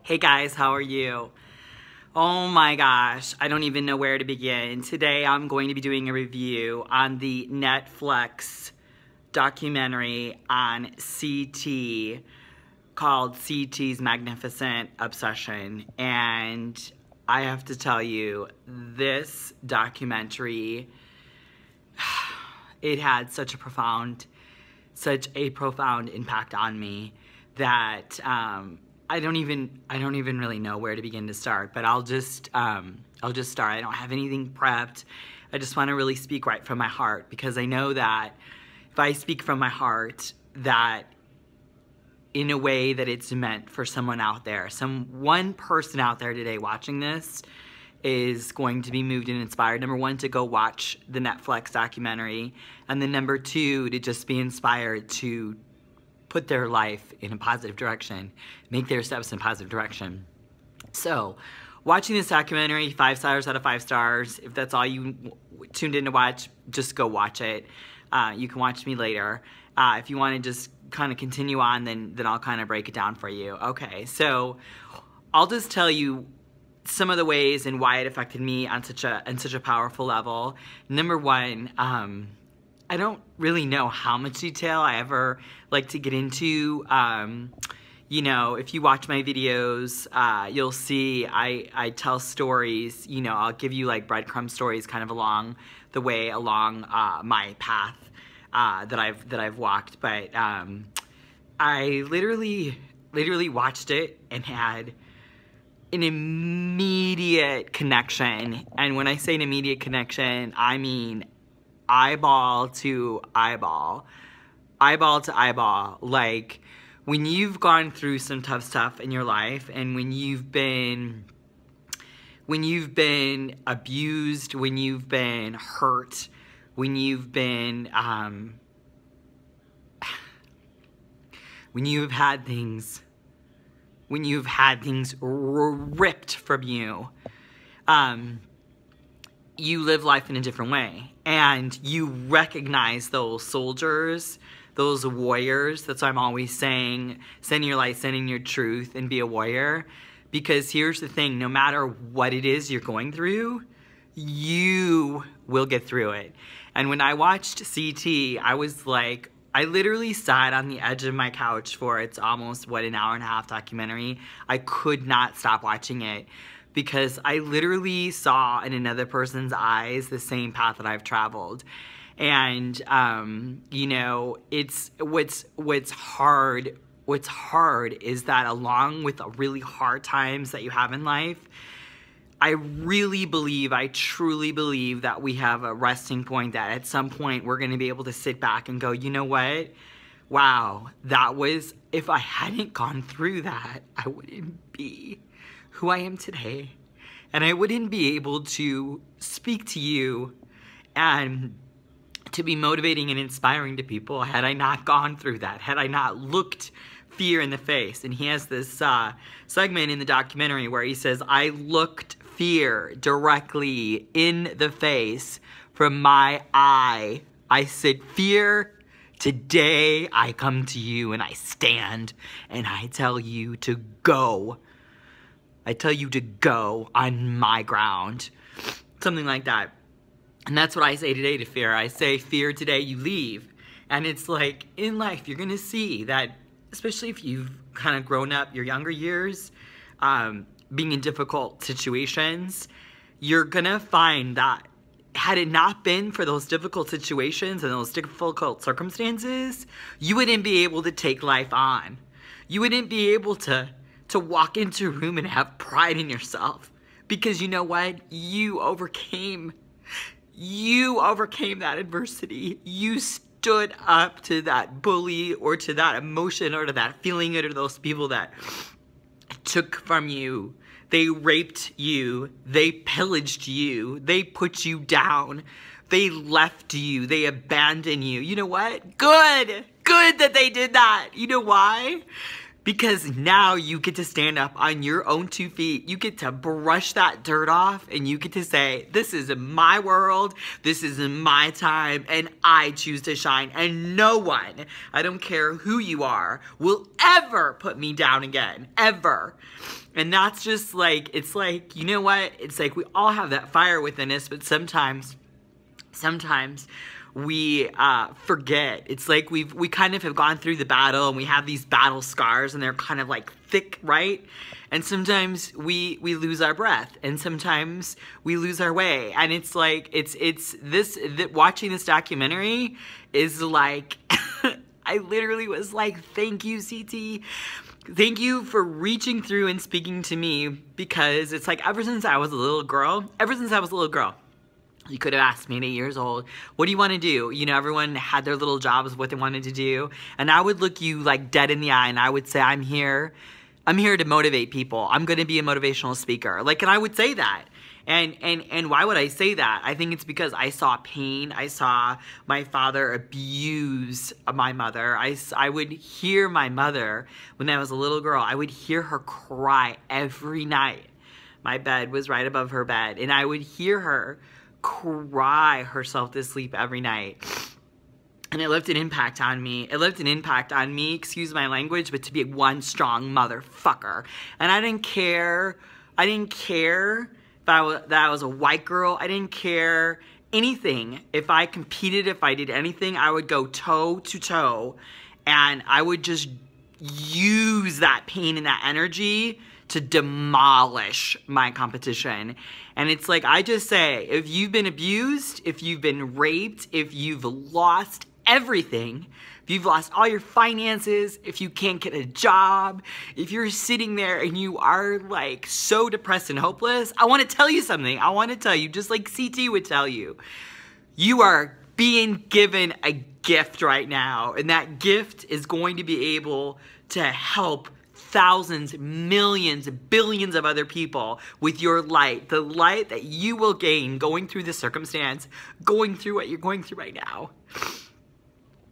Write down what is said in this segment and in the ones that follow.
Hey guys, how are you? Oh my gosh, I don't even know where to begin. Today I'm going to be doing a review on the Netflix documentary on CT called CT's Magnificent Obsession. And I have to tell you, this documentary, it had such a profound impact on me that I don't even really know where to begin to start, but I'll just start. I don't have anything prepped. I just want to really speak right from my heart, because I know that if I speak from my heart, that in a way that it's meant for someone out there, one person out there today watching this is going to be moved and inspired. Number one, to go watch the Netflix documentary, and then number two, to just be inspired to put their life in a positive direction, make their steps in a positive direction. So, watching this documentary, 5 stars out of 5 stars. If that's all you tuned in to watch, just go watch it. You can watch me later. If you want to just kind of continue on, then I'll kind of break it down for you. Okay, so I'll just tell you some of the ways and why it affected me on such a powerful level. Number one, I don't really know how much detail I ever like to get into. You know, if you watch my videos, you'll see I tell stories. You know, I'll give you like breadcrumb stories kind of along the way, along my path that I've walked. But I literally watched it and had an immediate connection. And when I say an immediate connection, I mean eyeball to eyeball, like when you've gone through some tough stuff in your life, and when you've been abused, when you've been hurt, when you've been when you've had things ripped from you, you live life in a different way, and you recognize those soldiers, those warriors. That's why I'm always saying, send your light, send in your truth, and be a warrior. Because here's the thing, no matter what it is you're going through, you will get through it. And when I watched CT, I was like, I literally sat on the edge of my couch for, it's almost, what, an hour and a half documentary. I could not stop watching it, because I literally saw in another person's eyes the same path that I've traveled. And, you know, it's, what's hard is that along with the really hard times that you have in life, I truly believe that we have a resting point, that at some point we're going to be able to sit back and go, you know what? Wow, if I hadn't gone through that, I wouldn't be who I am today. And I wouldn't be able to speak to you and to be motivating and inspiring to people had I not gone through that, had I not looked fear in the face. And he has this segment in the documentary where he says, I looked fear directly in the face from my eye. I said, fear, today I come to you and I stand and I tell you to go. I tell you to go on my ground. Something like that. And that's what I say today to fear. I say, fear, today you leave. And it's like, in life, you're going to see that, especially if you've kind of grown up your younger years, being in difficult situations, you're going to find that had it not been for those difficult situations and those difficult circumstances, you wouldn't be able to take life on. You wouldn't be able to walk into a room and have pride in yourself, because you know what? You overcame that adversity. You stood up to that bully, or to that emotion, or to that feeling, or to those people that took from you. They raped you. They pillaged you. They put you down. They left you. They abandoned you. You know what? Good that they did that. You know why? Because now you get to stand up on your own 2 feet. You get to brush that dirt off and you get to say, this is my world, this is my time, and I choose to shine. And no one, I don't care who you are, will ever put me down again, ever. And that's just like, it's like, you know what? It's like we all have that fire within us, but sometimes we forget. It's like we kind of have gone through the battle and we have these battle scars and they're kind of like thick, right? And sometimes we lose our breath and sometimes we lose our way. And it's like, watching this documentary is like, I literally was like, thank you, CT. Thank you for reaching through and speaking to me, because it's like ever since I was a little girl, you could have asked me at 8 years old, what do you want to do? You know, everyone had their little jobs, what they wanted to do. And I would look you like dead in the eye and I would say, I'm here to motivate people. I'm going to be a motivational speaker. Like, and I would say that. And why would I say that? I think it's because I saw pain. I saw my father abuse my mother. I would hear my mother when I was a little girl. I would hear her cry every night. My bed was right above her bed. And I would hear her cry herself to sleep every night. And it left an impact on me. It left an impact on me, excuse my language, but to be one strong motherfucker. And I didn't care that I was a white girl. I didn't care anything. If I competed, if I did anything, I would go toe to toe. And I would just use that pain and that energy to demolish my competition. And it's like, I just say, if you've been abused, if you've been raped, if you've lost everything, if you've lost all your finances, if you can't get a job, if you're sitting there and you are like so depressed and hopeless, I want to tell you something. I want to tell you, just like CT would tell you, you are being given a gift right now. And that gift is going to be able to help thousands, millions, billions of other people with your light. The light that you will gain going through this circumstance, going through what you're going through right now.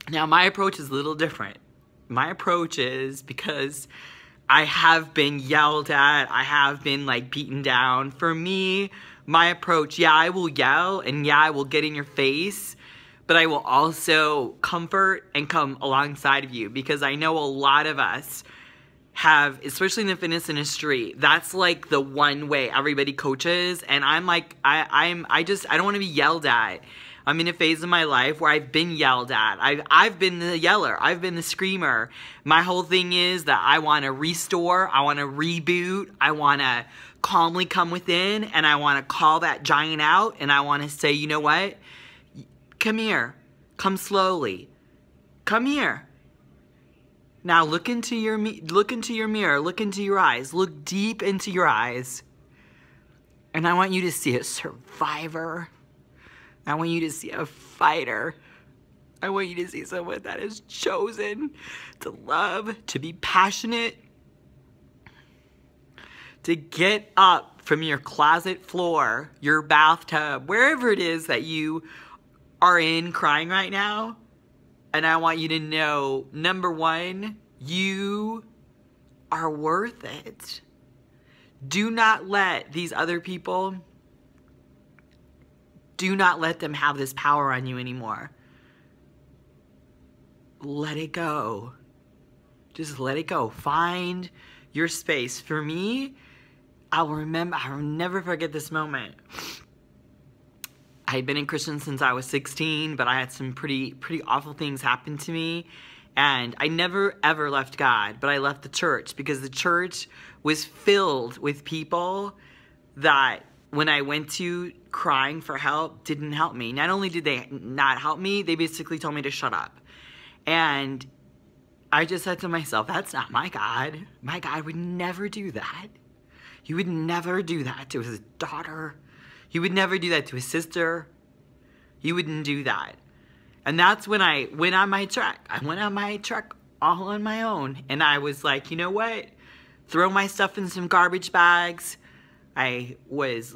Now, my approach is a little different. My approach is because I have been yelled at. I have been like beaten down. For me, my approach, yeah, I will yell and yeah, I will get in your face, but I will also comfort and come alongside of you, because I know a lot of us have, especially in the fitness industry, that's like the one way everybody coaches. And I'm like, I don't want to be yelled at. I'm in a phase of my life where I've been yelled at. I've been the yeller. I've been the screamer. My whole thing is that I want to restore. I want to reboot. I want to calmly come within, and I want to call that giant out, and I want to say, you know what? Come here. Come slowly. Come here. Now look into your mirror. Look into your eyes. Look deep into your eyes. And I want you to see a survivor. I want you to see a fighter. I want you to see someone that has chosen to love, to be passionate, to get up from your closet floor, your bathtub, wherever it is that you are in crying right now. And I want you to know, number one, you are worth it. Do not let these other people, do not let them have this power on you anymore. Let it go. Just let it go. Find your space. For me, I'll never forget this moment. I had been a Christian since I was 16, but I had some pretty awful things happen to me. And I never, ever left God, but I left the church, because the church was filled with people that when I went to crying for help, didn't help me. Not only did they not help me, they basically told me to shut up. And I just said to myself, that's not my God. My God would never do that. He would never do that to his daughter. He would never do that to his sister. He wouldn't do that. And that's when I went on my trek. I went on my trek all on my own. And I was like, you know what? Throw my stuff in some garbage bags. I was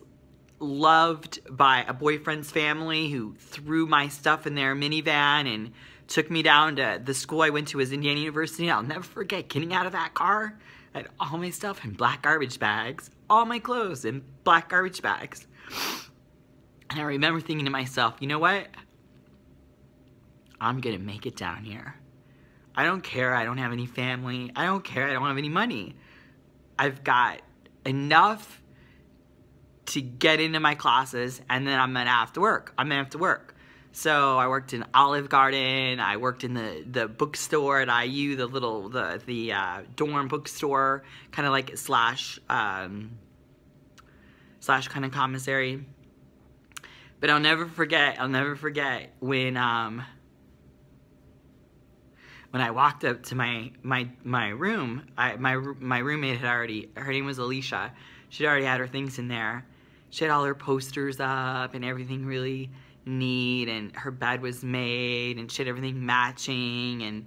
loved by a boyfriend's family who threw my stuff in their minivan and took me down to the school I went to was Indiana University. And I'll never forget getting out of that car. I had all my stuff in black garbage bags, all my clothes in black garbage bags. And I remember thinking to myself, you know what? I'm gonna make it down here. I don't care, I don't have any family. I don't care, I don't have any money. I've got enough to get into my classes, and then I'm gonna have to work. So I worked in Olive Garden, I worked in the bookstore at IU, the dorm bookstore, kind of like slash kind of commissary. But I'll never forget when I walked up to my room, my roommate had already, her name was Alicia, she'd already had her things in there. She had all her posters up and everything really neat, and her bed was made, and she had everything matching, and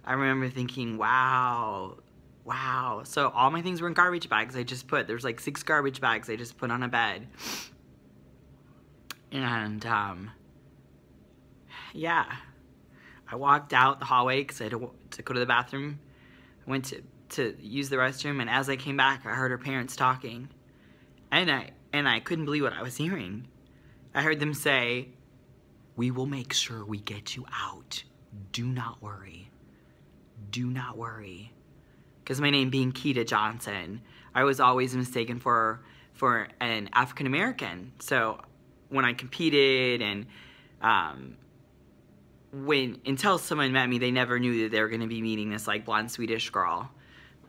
I remember thinking, wow. So all my things were in garbage bags. There's like 6 garbage bags I just put on a bed. And, yeah. I walked out the hallway because I had to go to the bathroom. I went to use the restroom, and as I came back, I heard her parents talking. And I couldn't believe what I was hearing. I heard them say, "We will make sure we get you out. Do not worry. Do not worry." Because my name being Kita Johnson, I was always mistaken for an African American. So when I competed and until someone met me, they never knew that they were going to be meeting this like blonde Swedish girl.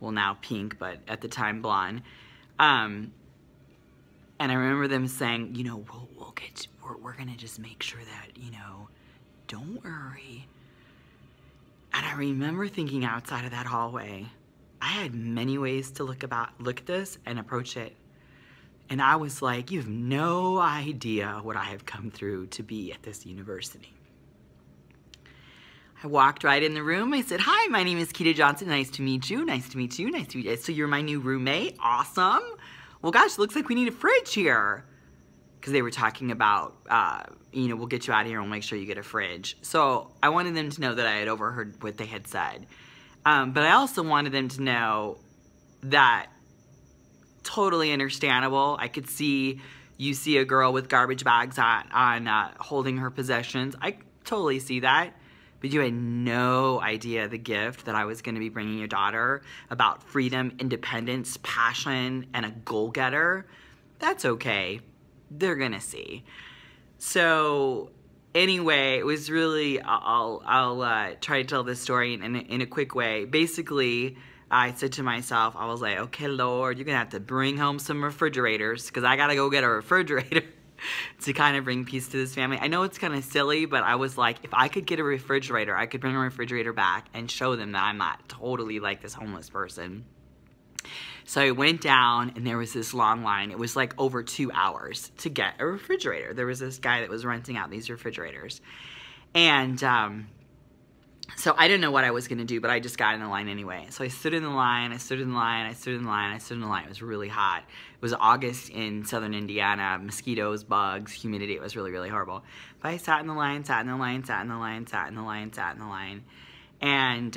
Well, now pink, but at the time blonde. And I remember them saying, you know, we're going to just make sure that, you know, don't worry. And I remember thinking outside of that hallway, I had many ways to look at this and approach it. And I was like, you have no idea what I have come through to be at this university. I walked right in the room. I said, "Hi, my name is Kita Johnson. Nice to meet you. Nice to meet you. Nice to meet you. So you're my new roommate? Awesome. Well, gosh, looks like we need a fridge here." Because they were talking about, you know, we'll get you out of here and we'll make sure you get a fridge. So I wanted them to know that I had overheard what they had said. But I also wanted them to know that totally understandable. I could see you see a girl with garbage bags on holding her possessions. I totally see that. But you had no idea the gift that I was going to be bringing your daughter about freedom, independence, passion, and a goal-getter. That's okay. They're going to see. So anyway, it was really, I'll try to tell this story in a quick way. Basically, I said to myself, I was like, okay, Lord, you're going to have to bring home some refrigerators because I got to go get a refrigerator to kind of bring peace to this family. I know it's kind of silly, but I was like, if I could get a refrigerator, I could bring a refrigerator back and show them that I'm not totally like this homeless person. So I went down, and there was this long line. It was like over 2 hours to get a refrigerator. There was this guy that was renting out these refrigerators. And so I didn't know what I was going to do, but I just got in the line anyway. So I stood in the line, I stood in the line, I stood in the line, I stood in the line. It was really hot. It was August in southern Indiana. Mosquitoes, bugs, humidity. It was really, really horrible. But I sat in the line, sat in the line, sat in the line, sat in the line, sat in the line. And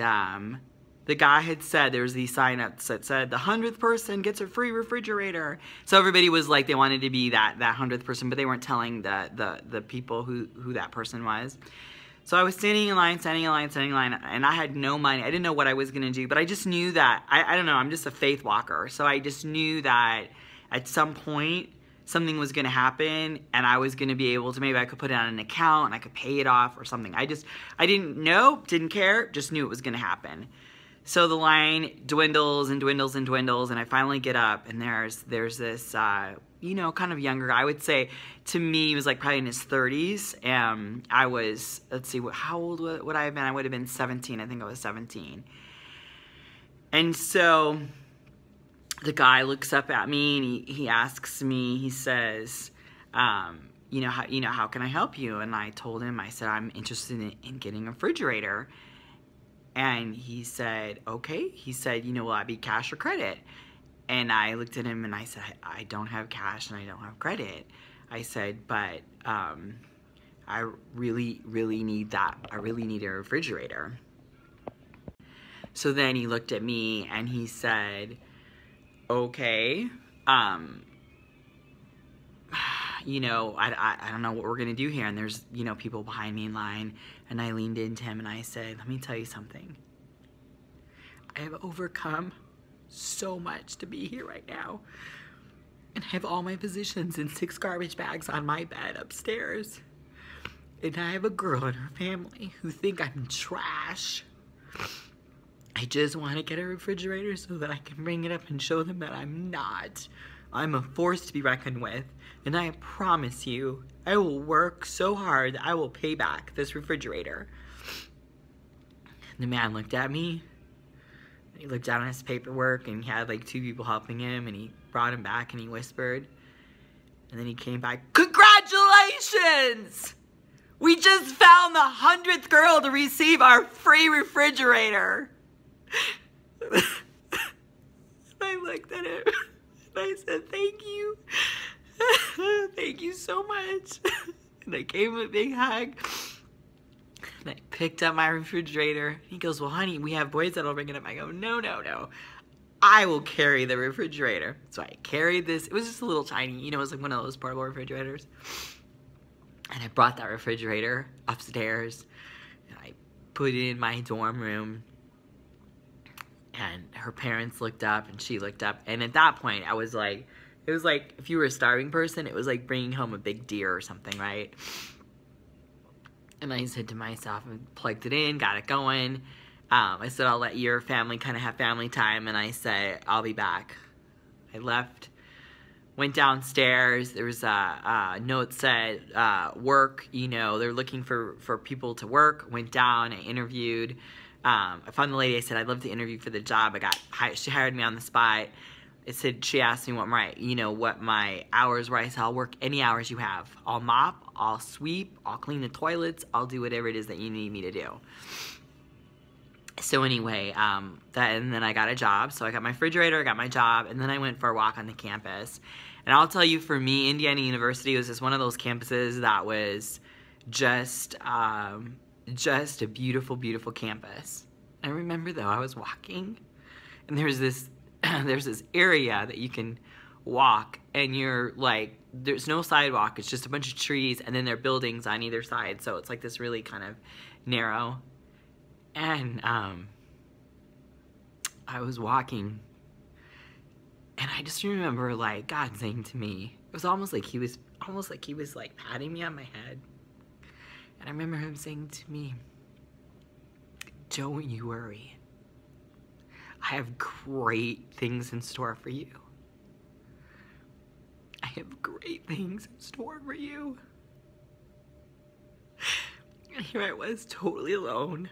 the guy had said, there was these sign-ups that said, the 100th person gets a free refrigerator. So everybody was like, they wanted to be that 100th person, but they weren't telling the people who that person was. So I was standing in line, and I had no money. I didn't know what I was going to do, but I just knew that, I don't know, I'm just a faith walker. So I just knew that at some point, something was going to happen, and I was going to be able to, maybe I could put it on an account, and I could pay it off or something. I didn't know, didn't care, just knew it was going to happen. So the line dwindles and dwindles and dwindles, and I finally get up, and there's this, you know, kind of younger guy. I would say, to me, he was like probably in his 30s. I was, let's see, how old would I have been? I would have been 17. I think I was 17. And so the guy looks up at me, and he asks me, he says, you know, how can I help you? And I told him, I said, I'm interested in getting a refrigerator. And he said, okay. He said, you know, will that be cash or credit? And I looked at him and I said, I don't have cash and I don't have credit. I said, but I really, really need that. I really need a refrigerator. So then he looked at me and he said, okay, you know, I don't know what we're gonna do here. And there's, you know, people behind me in line. And I leaned into him and I said, let me tell you something. I have overcome so much to be here right now. And I have all my possessions in 6 garbage bags on my bed upstairs. And I have a girl and her family who think I'm trash. I just want to get a refrigerator so that I can bring it up and show them that I'm not. I'm a force to be reckoned with. And I promise you, I will work so hard that I will pay back this refrigerator. And the man looked at me. He looked down at his paperwork and he had like 2 people helping him, and he brought him back and he whispered. And then he came back, congratulations! We just found the 100th girl to receive our free refrigerator. I looked at him and I said, thank you. Thank you so much. And I gave him a big hug. And I picked up my refrigerator. He goes, well, honey, we have boys that'll bring it up. I go, no, no, no. I will carry the refrigerator. So I carried this. It was just a little tiny, you know, it was like one of those portable refrigerators. And I brought that refrigerator upstairs. And I put it in my dorm room. And her parents looked up and she looked up. And at that point, I was like, it was like, if you were a starving person, it was like bringing home a big deer or something, right? And I said to myself, I plugged it in, got it going. I said, I'll let your family kind of have family time. And I said, I'll be back. I left, went downstairs. There was a note that said, work, you know, they're looking for people to work. Went down, I interviewed. I found the lady, I said, I'd love to interview for the job. She hired me on the spot. It said, she asked me what my hours were. I said, I'll work any hours you have. I'll mop, I'll sweep, I'll clean the toilets, I'll do whatever it is that you need me to do. So anyway, and then I got a job. So I got my refrigerator, I got my job, and then I went for a walk on the campus. And I'll tell you, for me, Indiana University was just one of those campuses that was just a beautiful, beautiful campus. I remember though, I was walking, and there's this area that you can walk, and you're like, there's no sidewalk, it's just a bunch of trees, and then there are buildings on either side, so it's like this really kind of narrow. And I was walking, and I just remember like God saying to me, it was almost like he was like patting me on my head. And I remember him saying to me, don't you worry. I have great things in store for you. I have great things in store for you. And here I was, totally alone.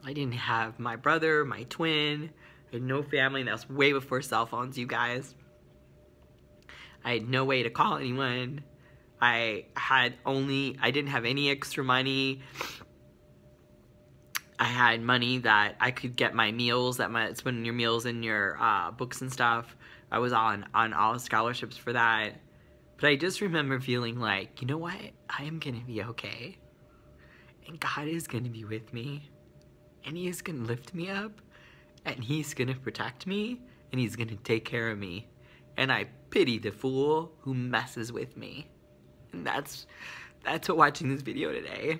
I didn't have my brother, my twin. I had no family, and that was way before cell phones, you guys. I had no way to call anyone. I didn't have any extra money. I had money that I could get my meals, spending your meals and your books and stuff. I was on all scholarships for that. But I just remember feeling like, you know what? I am going to be okay. And God is going to be with me. And He is going to lift me up. And He's going to protect me. And He's going to take care of me. And I pity the fool who messes with me. And that's what watching this video today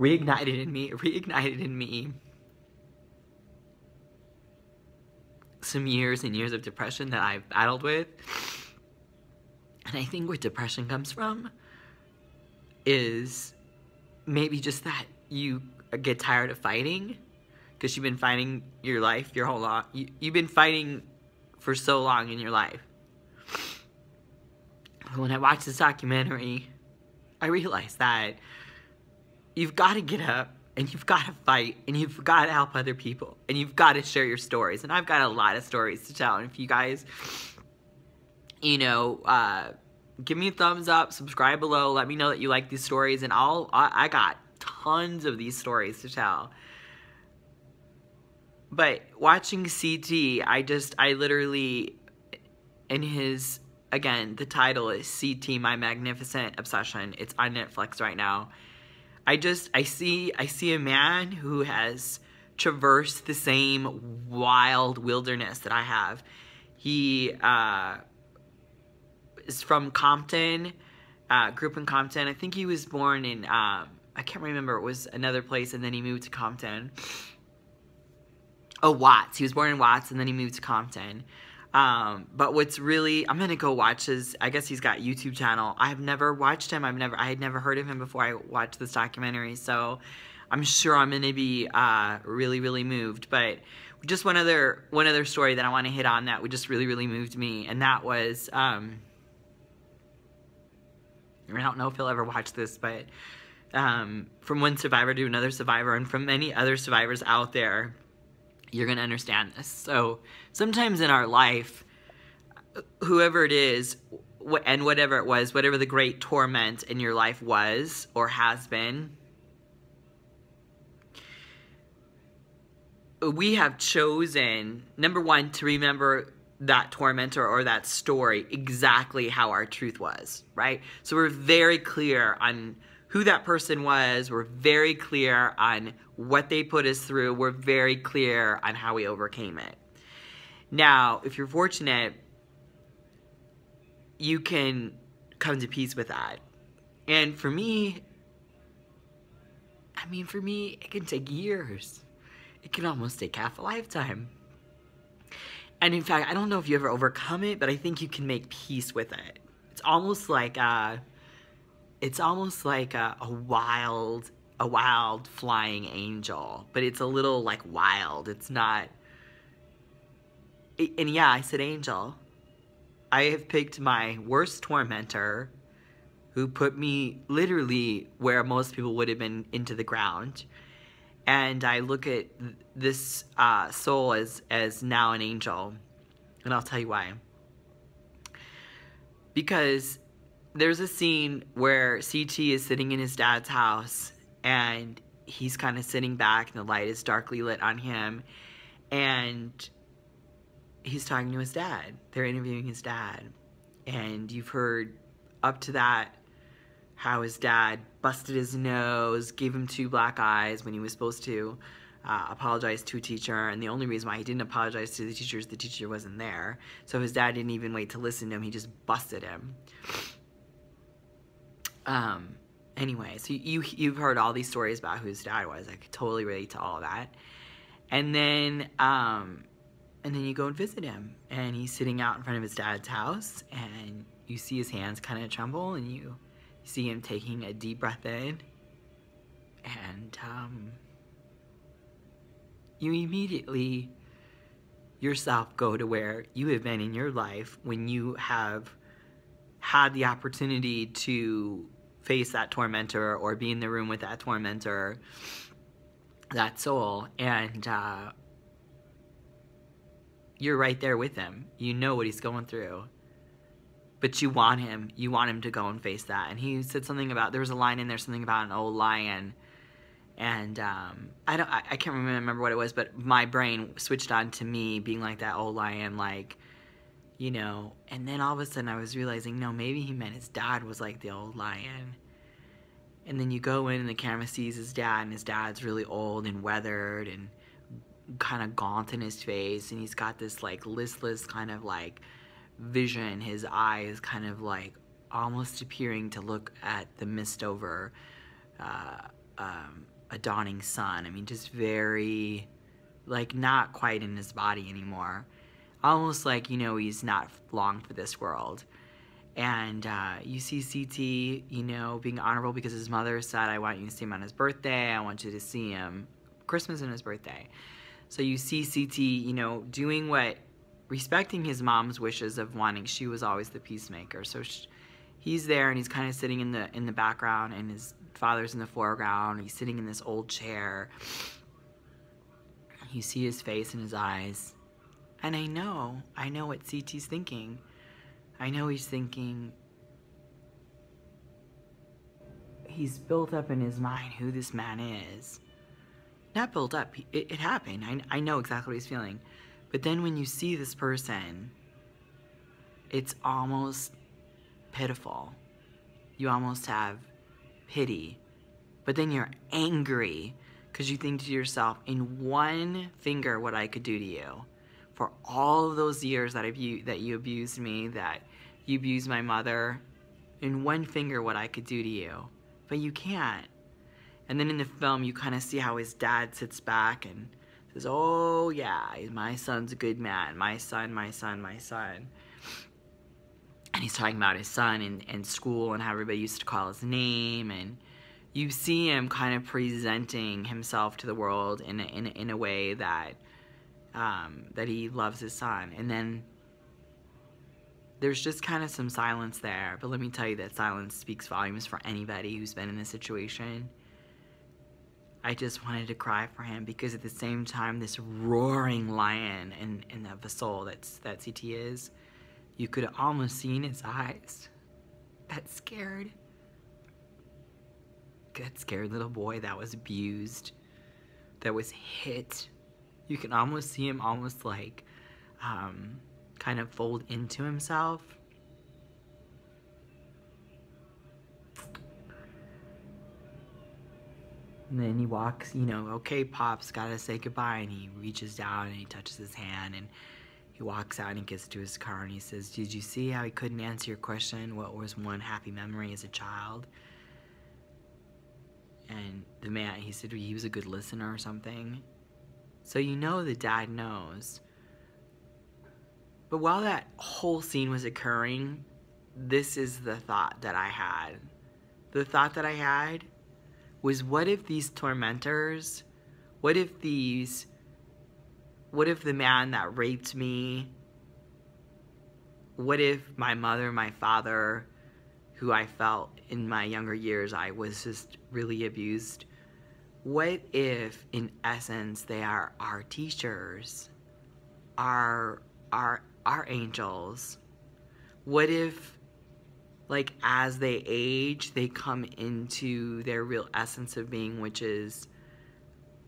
reignited in me some years and years of depression that I've battled with. And I think where depression comes from is maybe just that you get tired of fighting, because you've been fighting your life, your whole life. You've been fighting for so long in your life. When I watched this documentary, I realized that you've got to get up, and you've got to fight, and you've got to help other people, and you've got to share your stories. And I've got a lot of stories to tell. And if you guys, you know, give me a thumbs up, subscribe below, let me know that you like these stories, and I got tons of these stories to tell. But watching CT, I literally, and again, the title is CT, My Magnificent Obsession. It's on Netflix right now. I see a man who has traversed the same wild wilderness that I have. He is from Compton, grew up in Compton. I think he was born in, I can't remember, it was another place, and then he moved to Compton. Oh, Watts. He was born in Watts, and then he moved to Compton. But what's really, I'm gonna go watch I guess he's got a YouTube channel. I've never watched him. I had never heard of him before I watched this documentary, so I'm sure I'm gonna be really, really moved. But just one other story that I want to hit on that would just really, really moved me, and that was, I don't know if he'll ever watch this, but from one survivor to another survivor, and from many other survivors out there, you're going to understand this. So sometimes in our life, whoever it is, and whatever it was, whatever the great torment in your life was or has been, we have chosen, number one, to remember that tormentor or that story exactly how our truth was, right? So we're very clear on who that person was. We're very clear on what they put us through. We're very clear on how we overcame it. Now, if you're fortunate, you can come to peace with that. And for me, it can take years. It can almost take half a lifetime. And in fact, I don't know if you ever overcome it, but I think you can make peace with it. It's almost like a wild flying angel, but it's a little like wild. It's not. And yeah, I said angel. I have picked my worst tormentor, who put me literally where most people would have been, into the ground. And I look at this soul as now an angel. And I'll tell you why. Because there's a scene where CT is sitting in his dad's house, and he's kind of sitting back, and the light is darkly lit on him. And he's talking to his dad. They're interviewing his dad. And you've heard up to that how his dad busted his nose, gave him 2 black eyes when he was supposed to apologize to a teacher. And the only reason why he didn't apologize to the teacher is the teacher wasn't there. So his dad didn't even wait to listen to him. He just busted him. Anyway, so you've heard all these stories about who his dad was. I could totally relate to all of that. And then you go and visit him, and he's sitting out in front of his dad's house, and you see his hands kind of tremble, and you see him taking a deep breath in, and you immediately yourself go to where you have been in your life when you have had the opportunity to face that tormentor or be in the room with that tormentor, that soul, and you're right there with him. You know what he's going through. But you want him to go and face that. And he said something about, there was a line in there, something about an old lion. And I can't remember what it was, but my brain switched on to me being like that old lion, like, you know. And then all of a sudden I was realizing, no, maybe he meant his dad was like the old lion. And then you go in and the camera sees his dad, and his dad's really old and weathered and kind of gaunt in his face, and he's got this like listless kind of like vision. His eyes kind of like almost appearing to look at the mist over a dawning sun. I mean, just very like not quite in his body anymore, almost like, you know, he's not long for this world. And you see CT, you know, being honorable because his mother said, I want you to see him on his birthday, I want you to see him Christmas and his birthday. So you see CT, you know, doing what, respecting his mom's wishes of wanting, she was always the peacemaker. So he's there, and he's kind of sitting in the background, and his father's in the foreground. He's sitting in this old chair. You see his face and his eyes. And I know what CT's thinking. I know he's thinking, he's built up in his mind who this man is. Not built up, it happened. I know exactly what he's feeling. But then when you see this person, it's almost pitiful. You almost have pity. But then you're angry because you think to yourself, in one finger what I could do to you. For all of those years that you abused me, that you abused my mother, in one finger what I could do to you. But you can't. And then in the film, you kind of see how his dad sits back and says, oh yeah, my son's a good man. My son, my son, my son. And he's talking about his son in school and how everybody used to call his name. And you see him kind of presenting himself to the world in a way that that he loves his son. And then there's just kind of some silence there. But let me tell you that silence speaks volumes for anybody who's been in this situation. I just wanted to cry for him because at the same time, this roaring lion of the soul that CT is, you could almost see in his eyes that scared little boy that was abused, that was hit. You can almost see him almost like kind of fold into himself. And then he walks, you know, okay, Pop's gotta say goodbye, and he reaches down and he touches his hand, and he walks out and he gets to his car and he says, did you see how he couldn't answer your question? What was one happy memory as a child? And the man, he said he was a good listener or something. So you know the dad knows. But while that whole scene was occurring, this is the thought that I had. The thought that I had was, what if these tormentors, what if the man that raped me, what if my mother, my father, who I felt in my younger years I was just really abused, what if in essence they are our teachers, our angels? What if, like, as they age, they come into their real essence of being, which is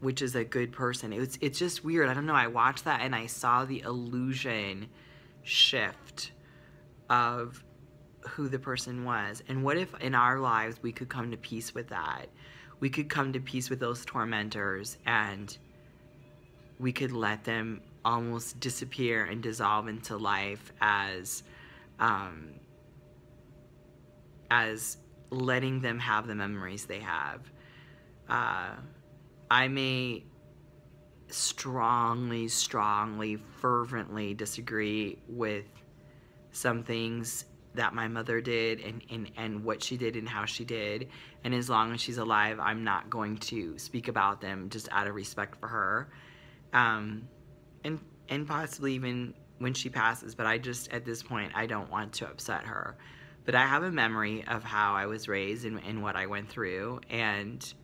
a good person? It's just weird. I don't know. I watched that and I saw the illusion shift of who the person was. And what if in our lives we could come to peace with that? We could come to peace with those tormentors, and we could let them almost disappear and dissolve into life as letting them have the memories they have. I may strongly, fervently disagree with some things that my mother did and what she did and how she did. And as long as she's alive, I'm not going to speak about them just out of respect for her. And possibly even when she passes, but I just, at this point, I don't want to upset her. But I have a memory of how I was raised and what I went through, and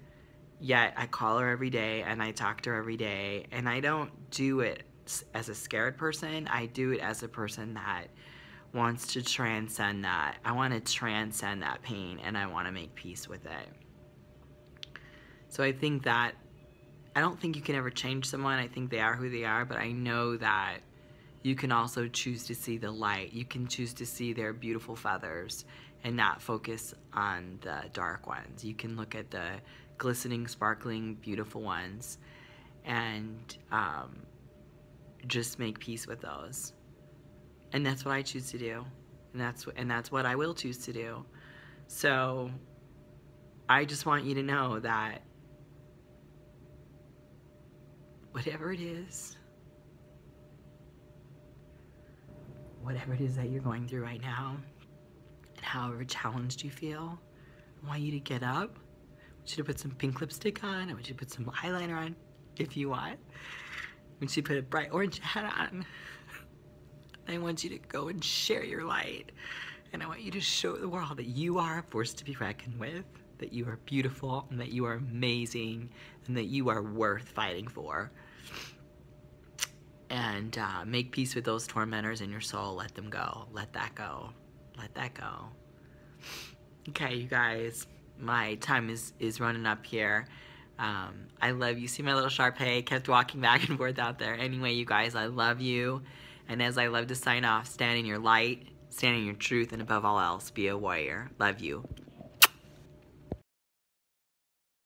yet I call her every day and I talk to her every day, and I don't do it as a scared person. I do it as a person that wants to transcend that. I want to transcend that pain, and I want to make peace with it. So I think that, I don't think you can ever change someone. I think they are who they are, but I know that you can also choose to see the light. You can choose to see their beautiful feathers and not focus on the dark ones. You can look at the glistening, sparkling, beautiful ones and just make peace with those. And that's what I choose to do. And that's what I will choose to do. So I just want you to know that whatever it is that you're going through right now, and however challenged you feel, I want you to get up. I want you to put some pink lipstick on. I want you to put some eyeliner on if you want. I want you to put a bright orange hat on. I want you to go and share your light. And I want you to show the world that you are a force to be reckoned with, that you are beautiful, and that you are amazing, and that you are worth fighting for. And make peace with those tormentors in your soul. Let them go. Let that go. Let that go. Okay, you guys, my time is running up here. I love you. See my little Shar-Pei kept walking back and forth out there. Anyway, you guys, I love you. And as I love to sign off, stand in your light, stand in your truth, and above all else, be a warrior. Love you.